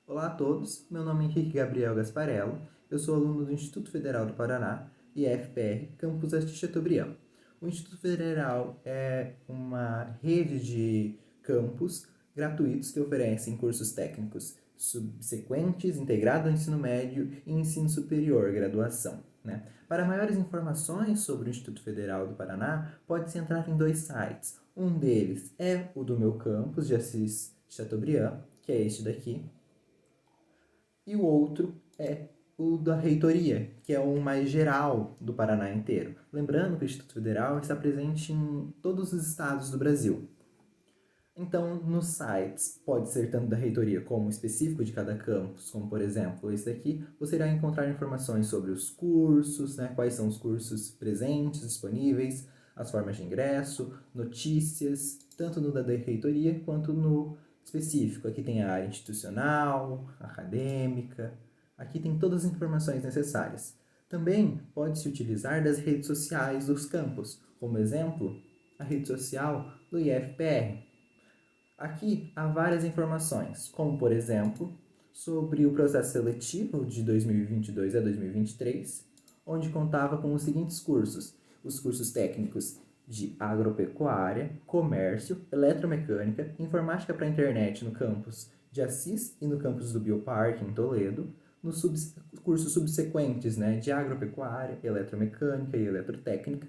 Olá a todos, meu nome é Henrique Gabriel Gasparello, eu sou aluno do Instituto Federal do Paraná, IFPR, Campus de Chateaubriand. O Instituto Federal é uma rede de campus gratuitos que oferecem cursos técnicos subsequentes, integrados ao ensino médio e ensino superior, graduação. Para maiores informações sobre o Instituto Federal do Paraná, pode-se entrar em dois sites. Um deles é o do meu campus de Assis Chateaubriand, que é este daqui, e o outro é o da reitoria, que é o mais geral do Paraná inteiro. Lembrando que o Instituto Federal está presente em todos os estados do Brasil. Então, nos sites, pode ser tanto da reitoria como específico de cada campus, como por exemplo esse daqui, você irá encontrar informações sobre os cursos, quais são os cursos presentes, disponíveis, as formas de ingresso, notícias, tanto no da reitoria quanto no específico. Aqui tem a área institucional, acadêmica, aqui tem todas as informações necessárias. Também pode-se utilizar das redes sociais dos campus, como exemplo, a rede social do IFPR. Aqui há várias informações, como por exemplo, sobre o processo seletivo de 2022 a 2023, onde contava com os seguintes cursos: os cursos técnicos de agropecuária, comércio, eletromecânica, informática para a internet no campus de Assis e no campus do Bioparque em Toledo, nos cursos subsequentes de agropecuária, eletromecânica e eletrotécnica,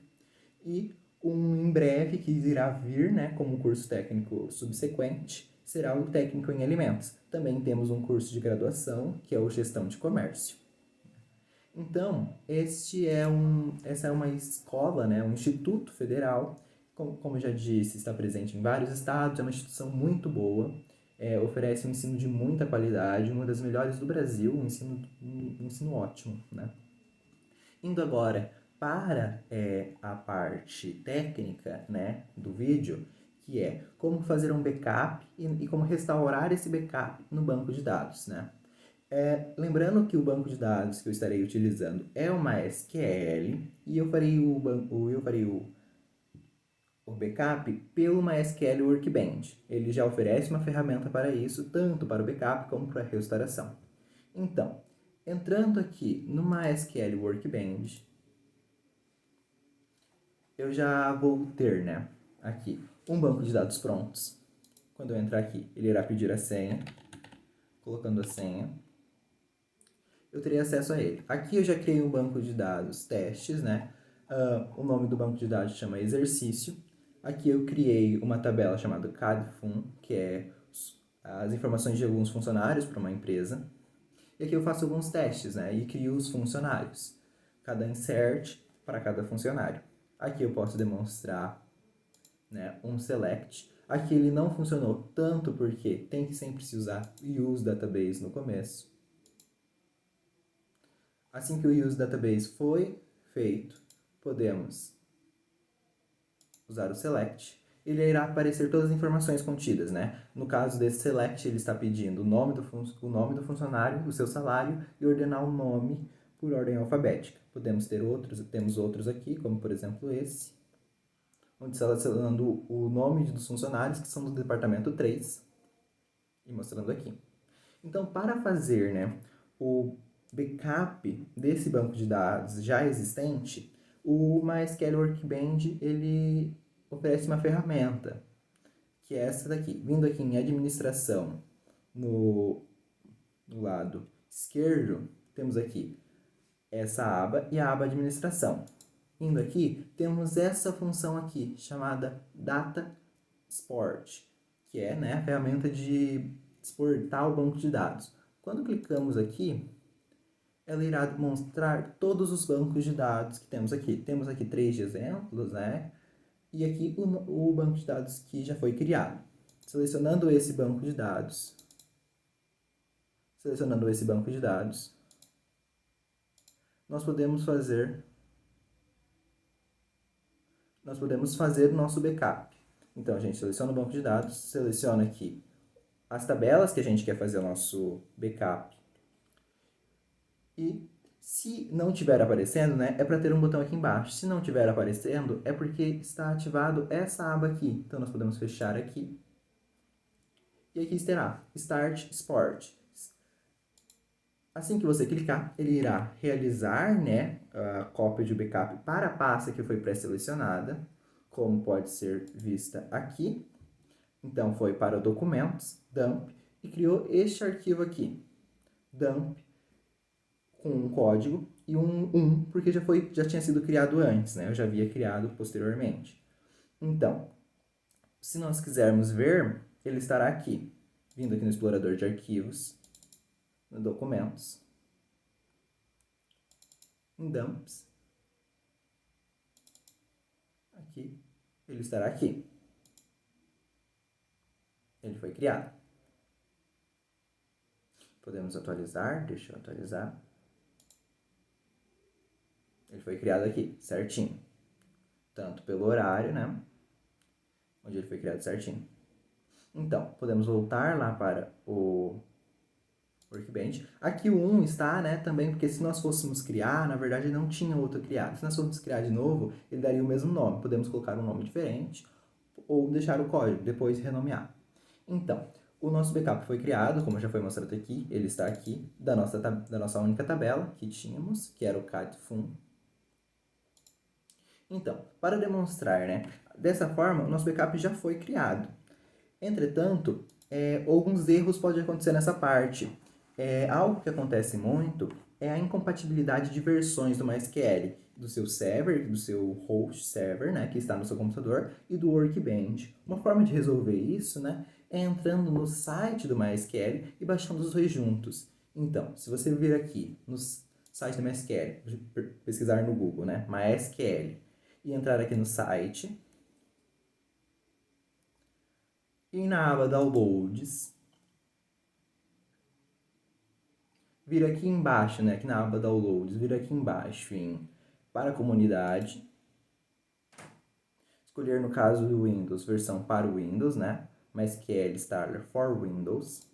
e em breve, que irá vir como curso técnico subsequente, será o técnico em alimentos. Também temos um curso de graduação, que é o gestão de comércio. Então, essa é uma escola, um instituto federal, como eu já disse, está presente em vários estados, é uma instituição muito boa, oferece um ensino de muita qualidade, uma das melhores do Brasil, um ensino ótimo. Indo agora para a parte técnica do vídeo, que é como fazer um backup e como restaurar esse backup no banco de dados. Lembrando que o banco de dados que eu estarei utilizando é o MySQL e eu farei o backup pelo MySQL Workbench. Ele já oferece uma ferramenta para isso, tanto para o backup como para a restauração. Então, entrando aqui no MySQL Workbench, eu já vou ter, aqui, um banco de dados prontos. Quando eu entrar aqui, ele irá pedir a senha. Colocando a senha, eu terei acesso a ele. Aqui eu já criei um banco de dados testes, o nome do banco de dados chama exercício. Aqui eu criei uma tabela chamada CADFUN, que é as informações de alguns funcionários para uma empresa. E aqui eu faço alguns testes, e crio os funcionários. Cada insert para cada funcionário. Aqui eu posso demonstrar um select. Aqui ele não funcionou tanto porque tem que sempre se usar use database no começo. Assim que o use database foi feito, podemos usar o select. Ele irá aparecer todas as informações contidas, No caso desse select, ele está pedindo o nome do funcionário, o seu salário e ordenar o nome por ordem alfabética. Temos outros aqui, como por exemplo esse, onde está selecionando o nome dos funcionários, que são do departamento 3, e mostrando aqui. Então, para fazer o backup desse banco de dados já existente, o MySQL Workbench ele oferece uma ferramenta, que é essa daqui. Vindo aqui em administração, no lado esquerdo, temos aqui essa aba e a aba administração. Indo aqui, temos essa função aqui, chamada Data Export, que é a ferramenta de exportar o banco de dados. Quando clicamos aqui, ela irá mostrar todos os bancos de dados que temos aqui. Temos aqui 3 exemplos, e aqui o banco de dados que já foi criado. Selecionando esse banco de dados, nós podemos fazer o nosso backup. Então, a gente seleciona o banco de dados, seleciona aqui as tabelas que a gente quer fazer o nosso backup. E se não estiver aparecendo, é para ter um botão aqui embaixo. Se não estiver aparecendo, é porque está ativado essa aba aqui. Então, nós podemos fechar aqui. E aqui estará Start Export. Assim que você clicar, ele irá realizar, né, a cópia de backup para a pasta que foi pré-selecionada, como pode ser vista aqui. Então, foi para o documentos, dump, e criou este arquivo aqui, dump, com um código e um 1, porque já tinha sido criado antes, né? Eu já havia criado posteriormente. Então, se nós quisermos ver, ele estará aqui, vindo aqui no explorador de arquivos, no documentos, em dumps, aqui, ele estará aqui. Ele foi criado. Podemos atualizar, deixa eu atualizar. Ele foi criado aqui, certinho. Tanto pelo horário, né? Onde ele foi criado certinho. Então, podemos voltar lá para o Workbench. Aqui o 1 está, né, também, porque se nós fôssemos criar, na verdade não tinha outro criado. Se nós fôssemos criar de novo, ele daria o mesmo nome. Podemos colocar um nome diferente ou deixar o código, depois renomear. Então, o nosso backup foi criado, como já foi mostrado aqui, ele está aqui, da nossa única tabela que tínhamos, que era o cat_fun. Então, para demonstrar, né, dessa forma, o nosso backup já foi criado. Entretanto, alguns erros podem acontecer nessa parte. Algo que acontece muito é a incompatibilidade de versões do MySQL, do seu server, do seu host server, né, que está no seu computador, e do Workbench. Uma forma de resolver isso, né, é entrando no site do MySQL e baixando os dois juntos. Então, se você vir aqui no site do MySQL, pesquisar no Google, né, MySQL, e entrar aqui no site, e na aba Downloads, vir aqui embaixo, né, aqui na aba Downloads, vir aqui embaixo em para a comunidade, escolher no caso do Windows, versão para o Windows, né, MySQL Starter for Windows,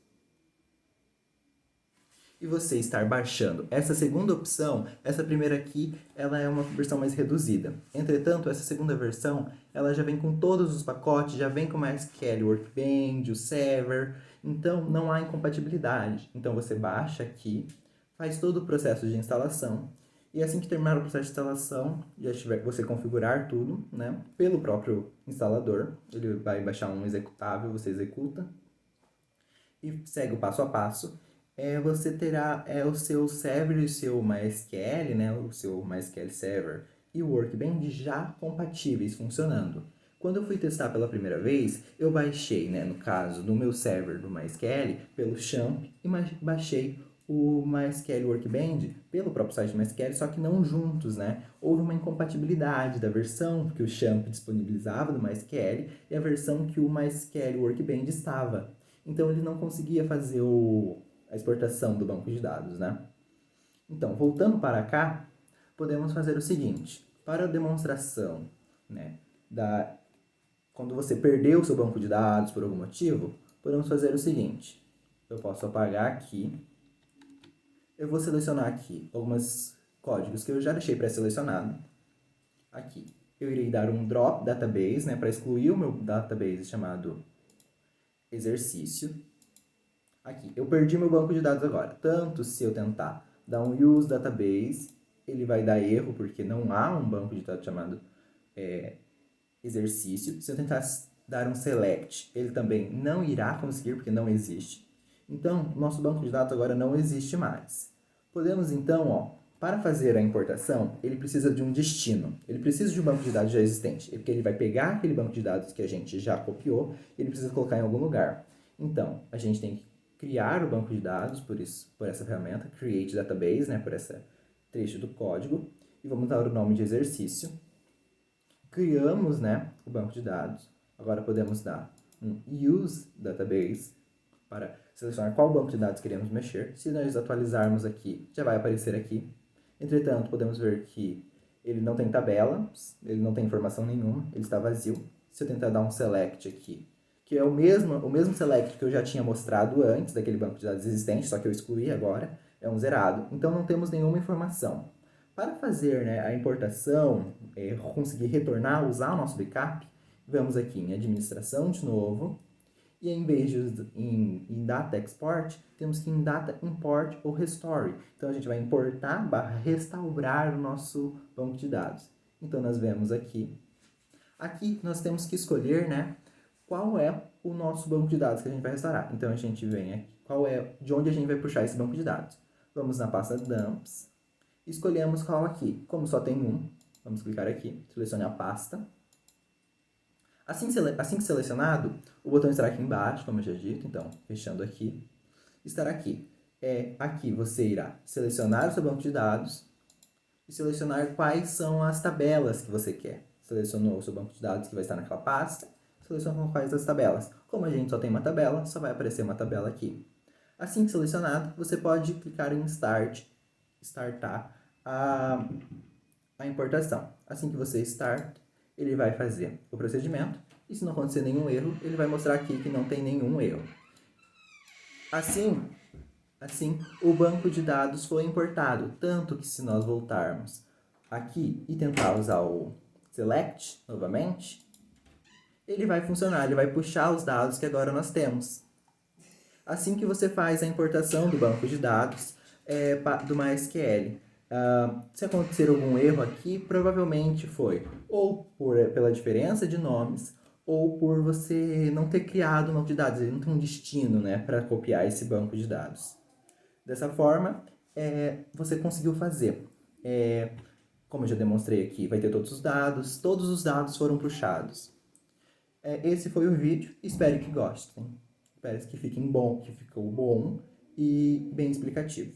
e você estar baixando essa segunda opção, essa primeira aqui, ela é uma versão mais reduzida. Entretanto, essa segunda versão, ela já vem com todos os pacotes, já vem com MySQL Workbench, o Server, então não há incompatibilidade. Então você baixa aqui, faz todo o processo de instalação, e assim que terminar o processo de instalação, já tiver você configurar tudo, né, pelo próprio instalador, ele vai baixar um executável, você executa, e segue o passo a passo, você terá o seu server e o seu MySQL, né, o seu MySQL Server e o Workbench já compatíveis, funcionando. Quando eu fui testar pela primeira vez, eu baixei, né, no caso do meu server do MySQL, pelo XAMPP, e baixei o MySQL Workbench pelo próprio site do MySQL, só que não juntos, né? Houve uma incompatibilidade da versão que o XAMPP disponibilizava do MySQL e a versão que o MySQL Workbench estava. Então ele não conseguia fazer a exportação do banco de dados, né? Então, voltando para cá, podemos fazer o seguinte. Para a demonstração, né, quando você perdeu o seu banco de dados por algum motivo, podemos fazer o seguinte. Eu posso apagar aqui. Eu vou selecionar aqui alguns códigos que eu já deixei pré-selecionado. Aqui. Eu irei dar um drop database, né, para excluir o meu database chamado exercício. Aqui, eu perdi meu banco de dados agora. Tanto se eu tentar dar um use database, ele vai dar erro, porque não há um banco de dados chamado exercício. Se eu tentar dar um select, ele também não irá conseguir, porque não existe. Então, nosso banco de dados agora não existe mais. Podemos, então, para fazer a importação, ele precisa de um destino. Ele precisa de um banco de dados já existente, porque ele vai pegar aquele banco de dados que a gente já copiou e ele precisa colocar em algum lugar. Então, a gente tem que criar o banco de dados por essa ferramenta, create database, né, por esse trecho do código, e vamos dar o nome de exercício. Criamos, né, o banco de dados. Agora podemos dar um use database para selecionar qual banco de dados queremos mexer. Se nós atualizarmos aqui, já vai aparecer aqui. Entretanto, podemos ver que ele não tem tabelas, ele não tem informação nenhuma, ele está vazio. Se eu tentar dar um select aqui, que é o mesmo select que eu já tinha mostrado antes daquele banco de dados existente, só que eu excluí agora, é um zerado. Então não temos nenhuma informação. Para fazer, né, a importação, conseguir retornar, usar o nosso backup, vamos aqui em administração de novo, E em vez de em data export, temos que ir em data import ou restore. Então a gente vai importar / restaurar o nosso banco de dados. Então nós vemos aqui. Aqui nós temos que escolher, né, qual é o nosso banco de dados que a gente vai restaurar. Então a gente vem aqui, de onde a gente vai puxar esse banco de dados. Vamos na pasta dumps, escolhemos qual aqui. Como só tem um, vamos clicar aqui, selecione a pasta. Assim que selecionado, o botão estará aqui embaixo, como eu já dito, então, fechando aqui, estará aqui. Aqui você irá selecionar o seu banco de dados e selecionar quais são as tabelas que você quer. Selecionou o seu banco de dados que vai estar naquela pasta, selecionou quais as tabelas. Como a gente só tem uma tabela, só vai aparecer uma tabela aqui. Assim que selecionado, você pode clicar em startar a importação. Assim que você start, ele vai fazer o procedimento e se não acontecer nenhum erro, ele vai mostrar aqui que não tem nenhum erro. Assim, o banco de dados foi importado, tanto que se nós voltarmos aqui e tentar usar o select novamente, ele vai funcionar, ele vai puxar os dados que agora nós temos. Assim que você faz a importação do banco de dados do MySQL, se acontecer algum erro aqui, provavelmente foi ou pela diferença de nomes ou por você não ter criado um banco de dados, ele não tem um destino, né, para copiar esse banco de dados. Dessa forma, você conseguiu fazer. Como eu já demonstrei aqui, vai ter todos os dados foram puxados. Esse foi o vídeo, espero que gostem. Espero que ficou bom e bem explicativo.